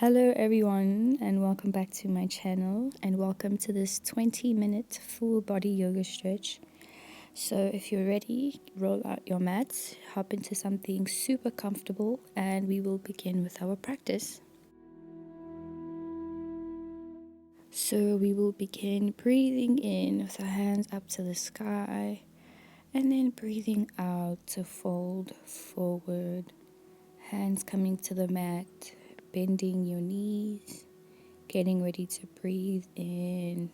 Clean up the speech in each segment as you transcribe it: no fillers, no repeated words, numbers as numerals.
Hello everyone, and welcome back to my channel, and welcome to this 20-minute full body yoga stretch. So if you're ready, roll out your mats, hop into something super comfortable, and we will begin with our practice. So we will begin breathing in with our hands up to the sky, and then breathing out to fold forward, hands coming to the mat, bending your knees, getting ready to breathe in,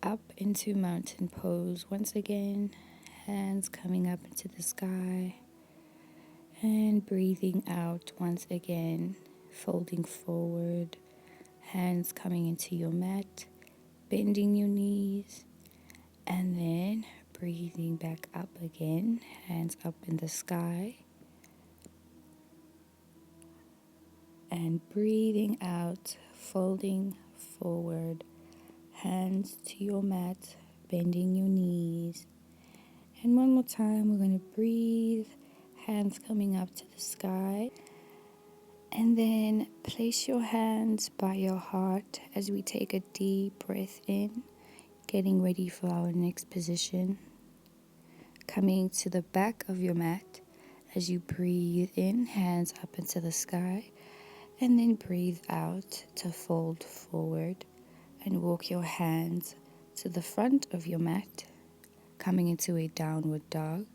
up into mountain pose once again, hands coming up into the sky, and breathing out once again, folding forward, hands coming into your mat, bending your knees, and then breathing back up again, hands up in the sky, and breathing out, folding forward, hands to your mat, bending your knees. And one more time, we're going to breathe, hands coming up to the sky. And then place your hands by your heart as we take a deep breath in, getting ready for our next position. Coming to the back of your mat as you breathe in, hands up into the sky. And then breathe out to fold forward and walk your hands to the front of your mat, coming into a downward dog.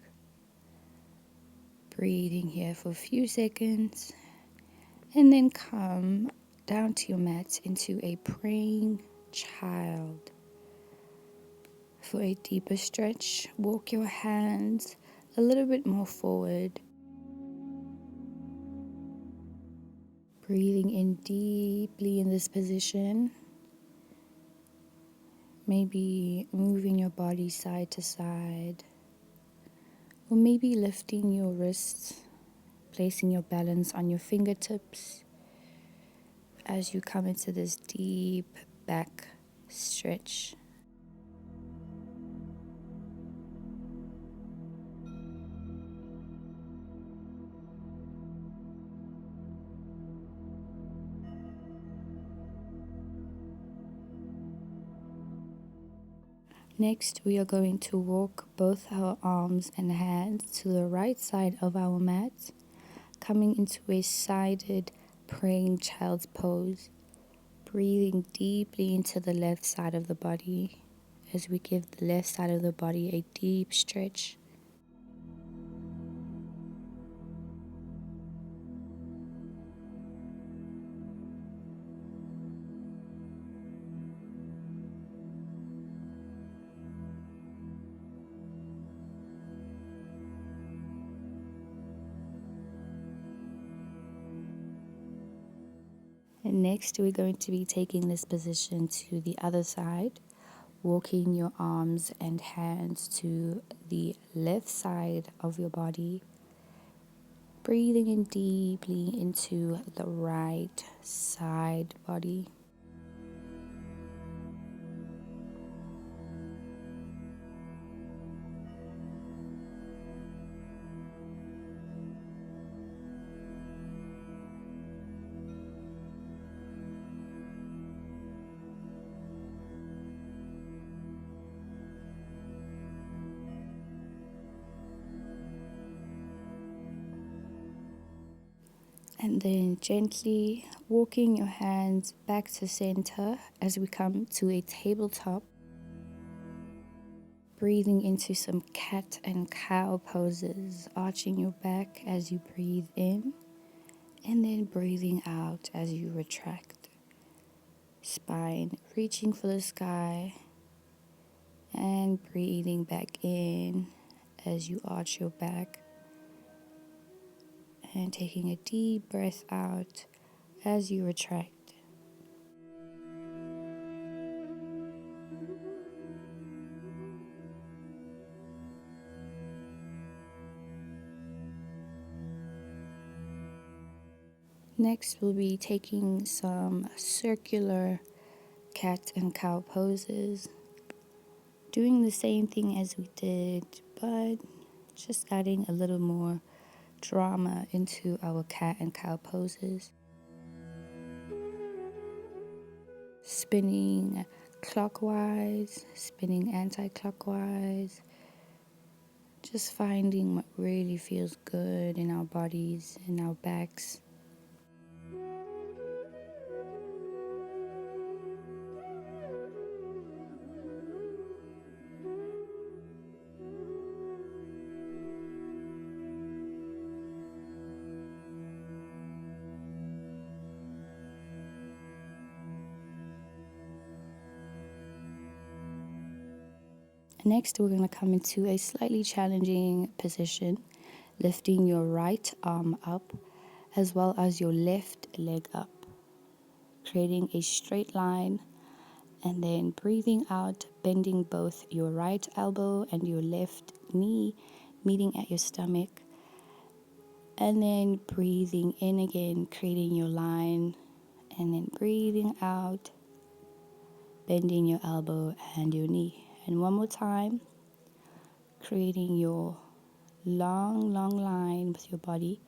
Breathing here for a few seconds, and then come down to your mat into a praying child. For a deeper stretch, walk your hands a little bit more forward. Breathing in deeply in this position. Maybe moving your body side to side, or maybe lifting your wrists, placing your balance on your fingertips as you come into this deep back stretch. Next, we are going to walk both our arms and hands to the right side of our mat, coming into a sided praying child's pose, breathing deeply into the left side of the body as we give the left side of the body a deep stretch. And next, we're going to be taking this position to the other side, walking your arms and hands to the left side of your body, breathing in deeply into the right side body. And then gently walking your hands back to center as we come to a tabletop. Breathing into some cat and cow poses, arching your back as you breathe in, and then breathing out as you retract. Spine reaching for the sky, and breathing back in as you arch your back. And taking a deep breath out as you retract. Next, we'll be taking some circular cat and cow poses. Doing the same thing as we did, but just adding a little more drama into our cat and cow poses. spinning clockwise, spinning anti-clockwise, just finding what really feels good in our bodies, in our backs. Next, we're going to come into a slightly challenging position, lifting your right arm up as well as your left leg up, creating a straight line, and then breathing out, bending both your right elbow and your left knee, meeting at your stomach, and then breathing in again, creating your line, and then breathing out, bending your elbow and your knee. And one more time, creating your long line with your body.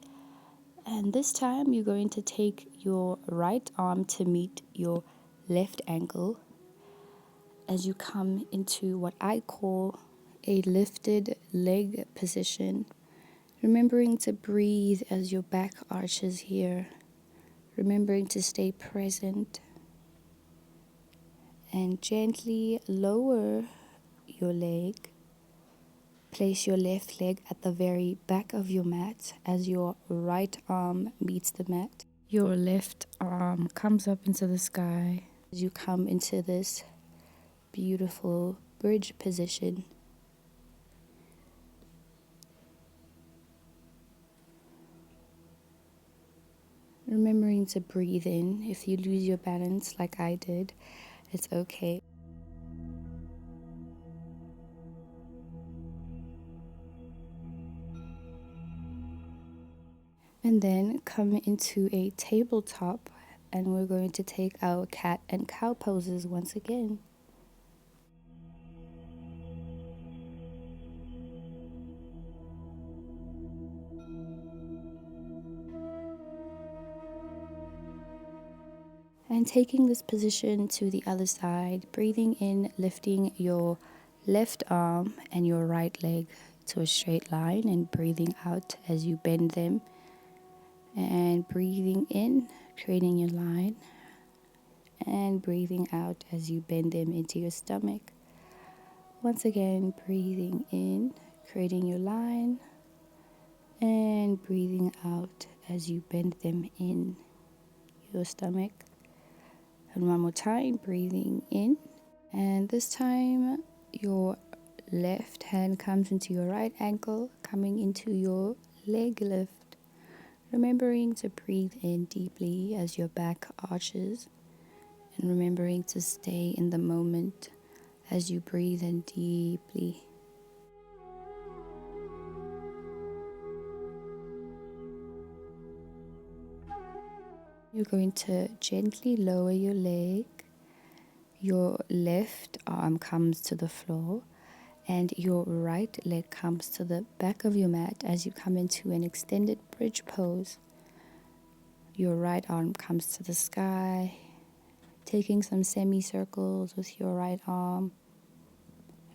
And this time you're going to take your right arm to meet your left ankle as you come into what I call a lifted leg position, remembering to breathe as your back arches here, remembering to stay present, and gently lower your leg. Place your left leg at the very back of your mat as your right arm meets the mat. Your left arm comes up into the sky as you come into this beautiful bridge position. Remembering to breathe in. If you lose your balance like I did, it's okay. And then come into a tabletop, and we're going to take our cat and cow poses once again. And taking this position to the other side, breathing in, lifting your left arm and your right leg to a straight line, and breathing out as you bend them. And breathing in, creating your line, and breathing out as you bend them into your stomach. Once again, breathing in, creating your line, and breathing out as you bend them in your stomach. And one more time, breathing in, and this time your left hand comes into your right ankle, coming into your leg lift. Remembering to breathe in deeply as your back arches, and remembering to stay in the moment as you breathe in deeply. You're going to gently lower your leg. Your left arm comes to the floor, and your right leg comes to the back of your mat as you come into an extended bridge pose. Your right arm comes to the sky, taking some semicircles with your right arm.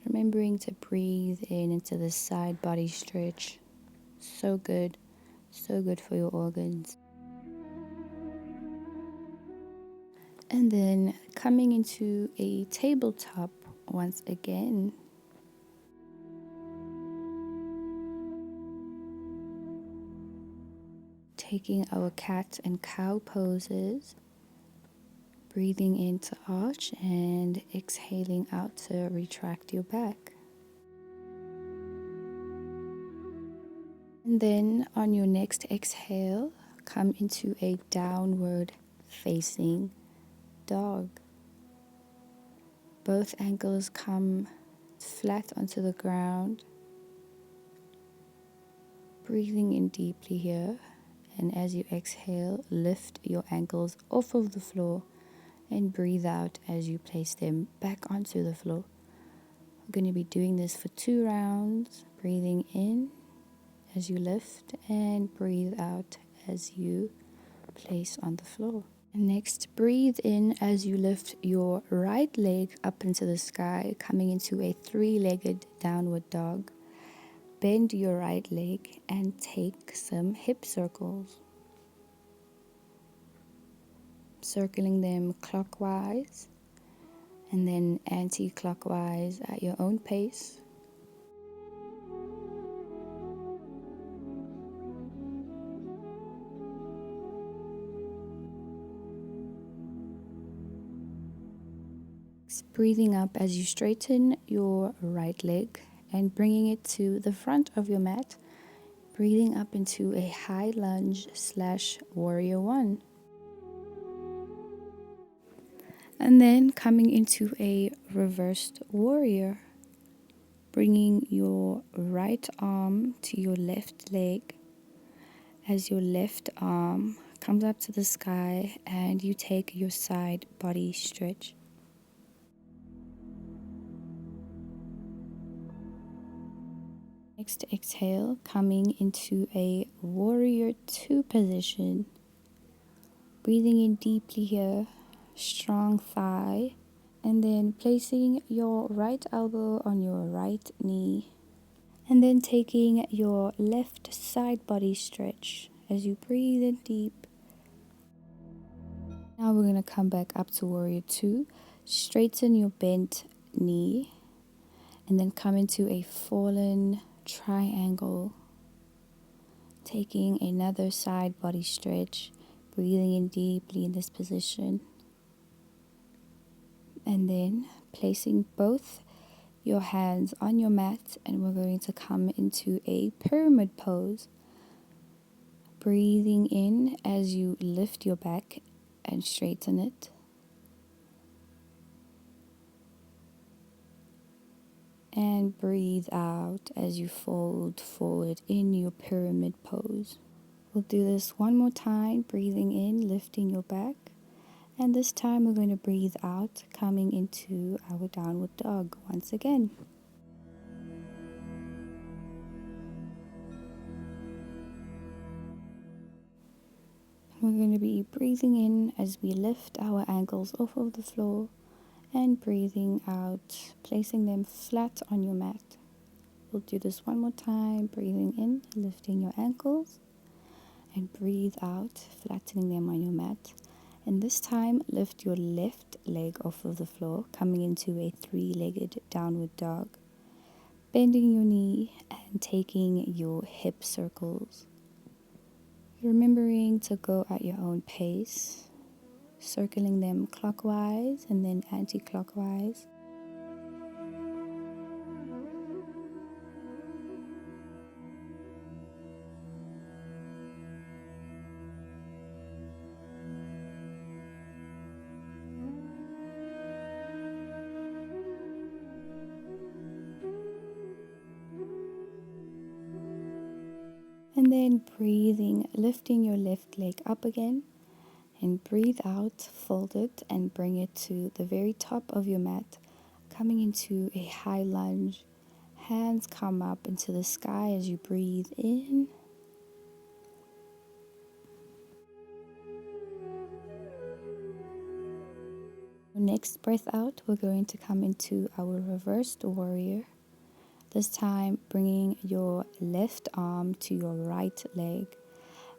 Remembering to breathe in into the side body stretch. So good for your organs. And then coming into a tabletop once again. Taking our cat and cow poses. Breathing in to arch and exhaling out to retract your back. And then on your next exhale, come into a downward facing dog. Both ankles come flat onto the ground. Breathing in deeply here, and as you exhale, lift your ankles off of the floor and breathe out as you place them back onto the floor. We're going to be doing this for 2 rounds. Breathing in as you lift, and breathe out as you place on the floor. Next, breathe in as you lift your right leg up into the sky, coming into a three-legged downward dog. Bend your right leg and take some hip circles, circling them clockwise and then anti-clockwise at your own pace. Breathing up as you straighten your right leg and bringing it to the front of your mat. Breathing up into a high lunge / warrior one. And then coming into a reversed warrior. Bringing your right arm to your left leg as your left arm comes up to the sky and you take your side body stretch. Next, exhale, coming into a warrior two position. Breathing in deeply here, strong thigh, and then placing your right elbow on your right knee. And then taking your left side body stretch as you breathe in deep. Now we're going to come back up to warrior two. Straighten your bent knee and then come into a fallen triangle. Taking another side body stretch, breathing in deeply in this position. And then placing both your hands on your mat, and we're going to come into a pyramid pose. Breathing in as you lift your back and straighten it. And breathe out as you fold forward in your pyramid pose. We'll do this one more time, breathing in, lifting your back. And this time we're going to breathe out, coming into our downward dog once again. We're going to be breathing in as we lift our ankles off of the floor and breathing out, placing them flat on your mat. We'll do this one more time, breathing in, lifting your ankles, and breathe out, flattening them on your mat. And this time, lift your left leg off of the floor, coming into a three-legged downward dog. Bending your knee and taking your hip circles. Remembering to go at your own pace, circling them clockwise and then anti-clockwise. And then breathing, lifting your left leg up again. And breathe out, fold it, and bring it to the very top of your mat. Coming into a high lunge. Hands come up into the sky as you breathe in. Next breath out, we're going to come into our reversed warrior. This time, bringing your left arm to your right leg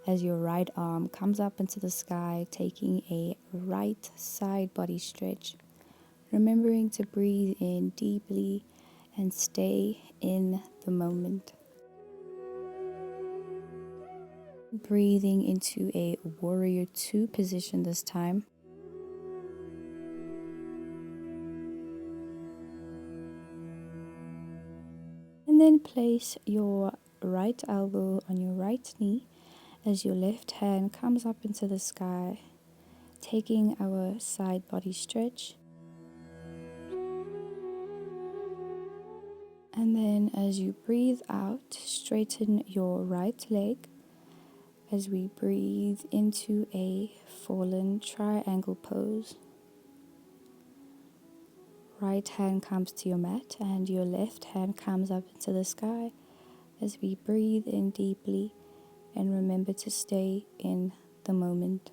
as your right arm comes up into the sky, taking a right side body stretch. Remembering to breathe in deeply and stay in the moment. Breathing into a warrior two position this time. And then place your right elbow on your right knee as your left hand comes up into the sky, taking our side body stretch. And then as you breathe out, straighten your right leg as we breathe into a fallen triangle pose. Right hand comes to your mat and your left hand comes up into the sky as we breathe in deeply and remember to stay in the moment.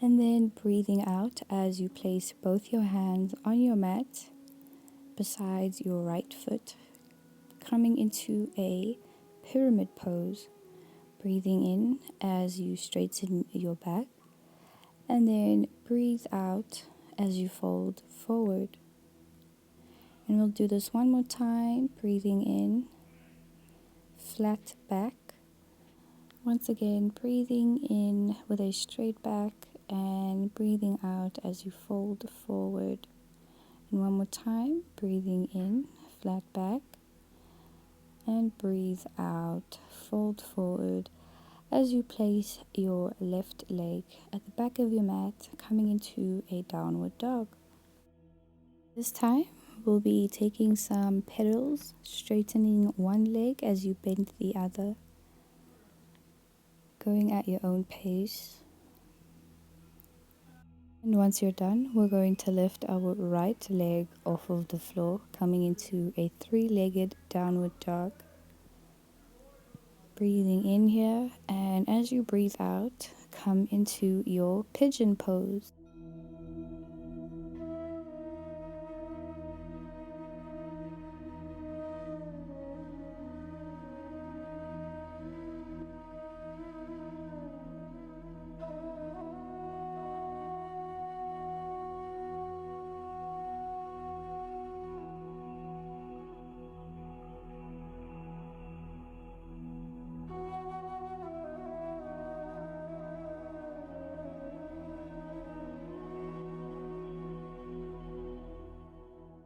And then breathing out as you place both your hands on your mat besides your right foot, coming into a pyramid pose. Breathing in as you straighten your back, and then breathe out as you fold forward. And we'll do this one more time, breathing in, flat back. Once again, breathing in with a straight back and breathing out as you fold forward. And one more time, breathing in, flat back, and breathe out, fold forward as you place your left leg at the back of your mat, coming into a downward dog. This time, we'll be taking some pedals, straightening one leg as you bend the other, going at your own pace. And once you're done, we're going to lift our right leg off of the floor, coming into a three-legged downward dog. Breathing in here, and as you breathe out, come into your pigeon pose.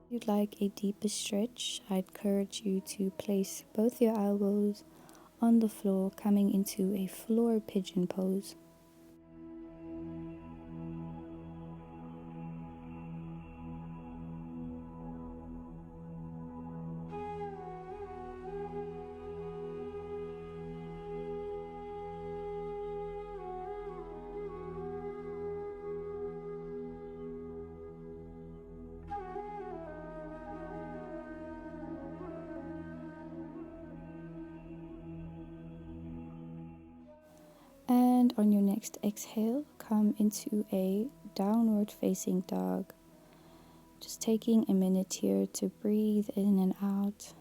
If you'd like a deeper stretch, I'd encourage you to place both your elbows on the floor, coming into a floor pigeon pose. And on your next exhale, come into a downward facing dog. Just taking a minute here to breathe in and out.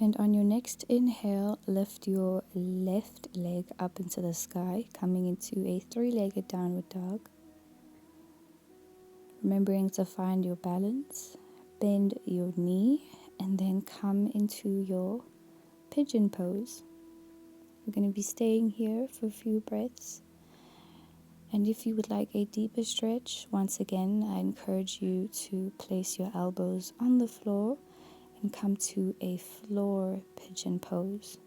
And on your next inhale, lift your left leg up into the sky, coming into a three-legged downward dog. Remembering to find your balance, bend your knee, and then come into your pigeon pose. We're going to be staying here for a few breaths. And if you would like a deeper stretch, once again, I encourage you to place your elbows on the floor and come to a floor pigeon pose.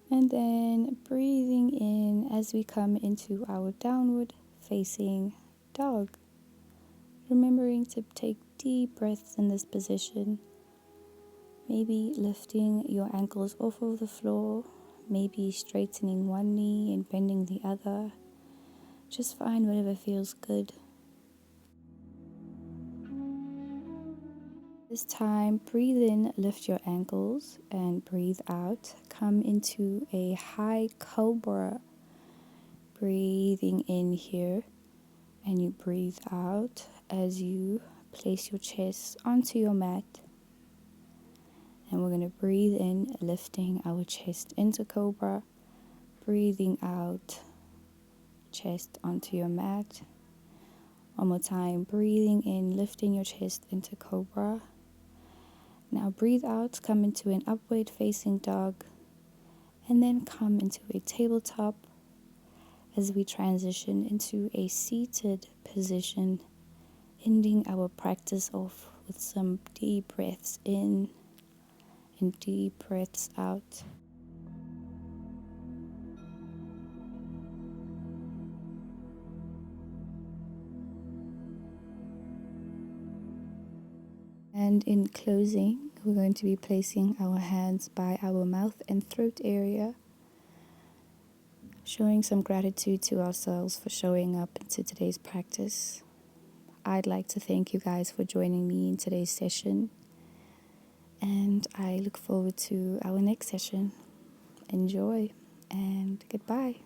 And then breathing in as we come into our downward facing dog. Remembering to take deep breaths in this position. Maybe lifting your ankles off of the floor. Maybe straightening one knee and bending the other. Just find whatever feels good. This time, breathe in, lift your ankles, and breathe out. Come into a high cobra. Breathing in here, and you breathe out as you place your chest onto your mat. And we're going to breathe in, lifting our chest into cobra. Breathing out, chest onto your mat. One more time, breathing in, lifting your chest into cobra. Now breathe out, come into an upward facing dog, and then come into a tabletop as we transition into a seated position, ending our practice off with some deep breaths in and deep breaths out. And in closing, we're going to be placing our hands by our mouth and throat area, showing some gratitude to ourselves for showing up into today's practice. I'd like to thank you guys for joining me in today's session, and I look forward to our next session. Enjoy and goodbye.